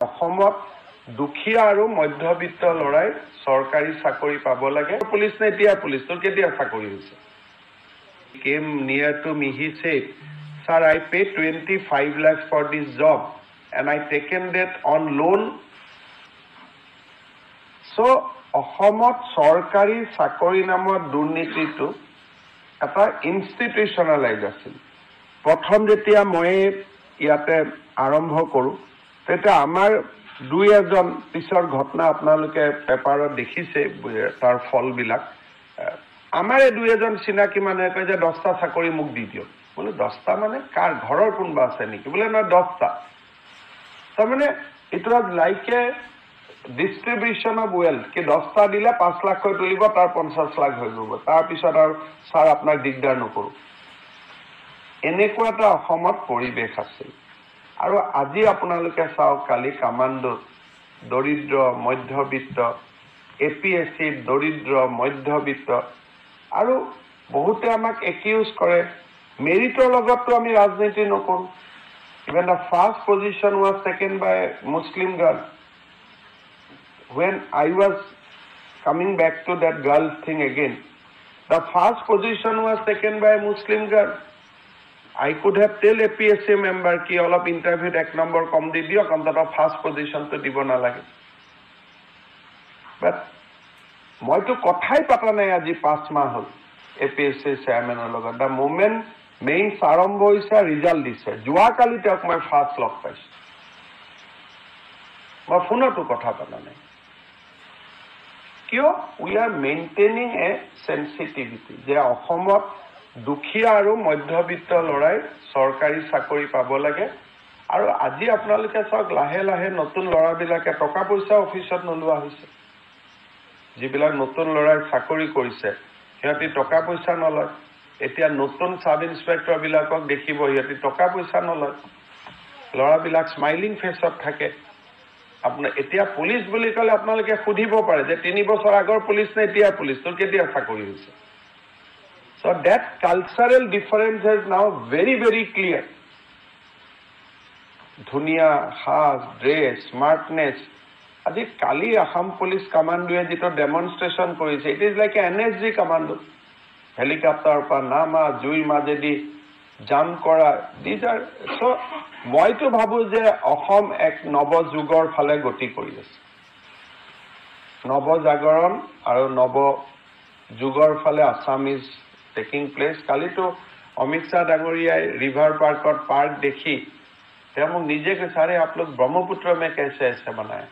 অসমত দুখীয়া আৰু মধ্যবিত্ত লৰাই চৰকাৰী চাকৰি পাব লাগে। পুলিচ নে এতিয়া পুলিচ তোৰ কেতিয়া চাকৰি হৈছে? Came near to me, he said, sir, I paid 25 lakhs for this job and I taken that on loan. So, অসমত চৰকাৰী চাকৰি নামৰ দুৰ্নীতিটো এটা ইনষ্টিটিউচনেলাইজ আছিল। প্ৰথম যেতিয়া মই ইয়াতে আৰম্ভ কৰোঁ তেতিয়া আমাৰ দুই এজন পিছৰ ঘটনা আপোনালোকে পেপাৰত দেখিছে তাৰ ফলবিলাক। আমাৰে দুই এজন চিনাকি মানুহে কয় যে 10টা চাকৰি মোক দি দিয়ক। বোলে 10টা মানে কাৰ ঘৰৰ কোনোবা আছে নেকি? বোলে নহয় 10টা। তাৰমানে it was like a distribution of wealth কি 10টা দিলে 5 লাখ হৈ তুলিব, তাৰ 50 লাখ হৈ যাব, তাৰপিছত আৰু ছাৰ আপোনাক দিগদাৰ নকৰোঁ। এনেকুৱা এটা অসমত পৰিৱেশ আছিল। আৰু আজি আপোনালোকে চাওক, কালি কামাণ্ডোত দৰিদ্ৰ মধ্যবিত্ত, APSCত দৰিদ্ৰ মধ্যবিত্ত, আৰু বহুতে আমাক একিউজ কৰে মেৰিটৰ লগততো আমি ৰাজনীতি নকৰোঁ। Even the first position was taken by Muslim girl. When I was coming back to that girl thing again, the first position was taken by a Muslim girl. I could have tell APSC member ki olop interview ek number kom di diok, antata first position to dibo nalage. But মই তো কথাই পাতা নাই আজি 5 মাহ হল APSC চেয়াৰমেনৰ লগত। the moment mains আৰম্ভ হৈছে, ৰিজাল্ট দিছে, যোৱাকালি তেওঁক মই ফাৰ্ষ্ট লগ পাইছোঁ। মই ফোনতো কথা পাতা নাই। কিয়? উই আৰ মেইনটেইনিং এ চেনচিটিভিটি যে অসমত দুখীয়া আৰু মধ্যবিত্ত লৰাই চৰকাৰী চাকৰি পাব লাগে। আৰু আজি আপোনালোকে চাওক, লাহে লাহে নতুন ল'ৰাবিলাকে টকা পইচা অফিচত নোলোৱা হৈছে। যিবিলাক নতুন ল'ৰাই চাকৰি কৰিছে সিহঁতি টকা পইচা নলয়। এতিয়া নতুন চাব ইন্সপেক্টৰবিলাকক দেখিব, সিহঁতি টকা পইচা নলয়। ল'ৰাবিলাক স্মাইলিং ফেচত থাকে। আপোনাৰ এতিয়া পুলিচ বুলি ক'লে আপোনালোকে সুধিব পাৰে যে 3 বছৰ আগৰ পুলিচ নে এতিয়া পুলিচ, তোৰ কেতিয়া চাকৰি হৈছে? So that cultural difference is now very, very clear. ধুনীয়া সাজ, ড্ৰেছ, স্মাৰ্টনেছ। আজি কালি আসাম পুলিচ কামাণ্ডোৱে যিটো ডেমনষ্ট্ৰেশ্যন কৰিছে, it is like a NSG commando. হেলিকপ্টাৰৰ পৰা নামা, জুইৰ মাজেদি জাম্প কৰা, দিজ আৰ চ' মইতো ভাবোঁ যে অসম এক নৱযুগৰ ফালে গতি কৰি আছে। নৱজাগৰণ আৰু নৱযুগৰ ফালে আসাম ইজ টেকিং প্লেচ। কালিতো অমিত শ্বাহ ডাঙৰীয়াই ৰিভাৰ পাৰ্কত পাৰ্ক দেখি তেওঁ মোক নিজে কৈছে, আৰে आप लोग ब्रह्मपुत्र में कैसे ऐसे बनाए?